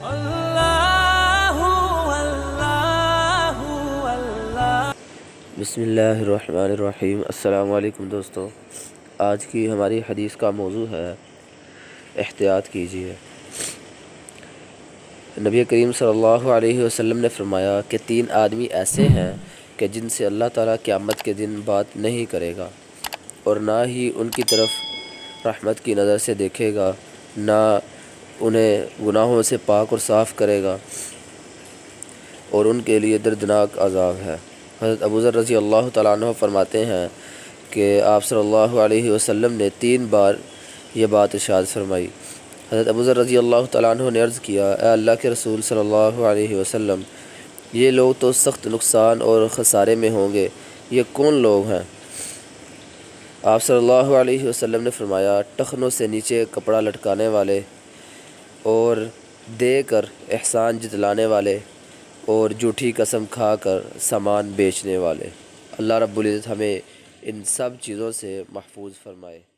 बिस्मिल्लाहिर्रहमानिर्रहीम। अस्सलाम वालेकुम दोस्तों, आज की हमारी हदीस का मौजू है एहतियात कीजिए। नबी करीम सल्लल्लाहु अलैहि वसल्लम ने फरमाया कि 3 आदमी ऐसे हैं कि जिनसे अल्लाह ताला क़यामत के दिन बात नहीं करेगा और ना ही उनकी तरफ रहमत की नज़र से देखेगा, ना उन्हें गुनाहों से पाक और साफ़ करेगा और उनके लिए दर्दनाक अज़ाब है। हज़रत अबू ज़र रज़ी अल्लाह तआला अन्हु फरमाते हैं कि आप सल्लल्लाहु अलैहि वसल्लम ने 3 बार ये बात इरशाद फरमाई। हज़रत अबू ज़र रज़ी अल्लाह तआला अन्हु ने अर्ज़ किया, ए अल्लाह के रसूल सल्लल्लाहु अलैहि वसल्लम, ये लोग तो सख्त नुकसान और ख़सारे में होंगे, ये कौन लोग हैं? आप सल्लल्लाहु अलैहि वसल्लम ने फरमाया, टखनों से नीचे कपड़ा लटकाने वाले और दे कर एहसान जतलाने वाले और झूठी कसम खा कर सामान बेचने वाले। अल्लाह रब्बुल इज़्ज़त हमें इन सब चीज़ों से महफूज फरमाए।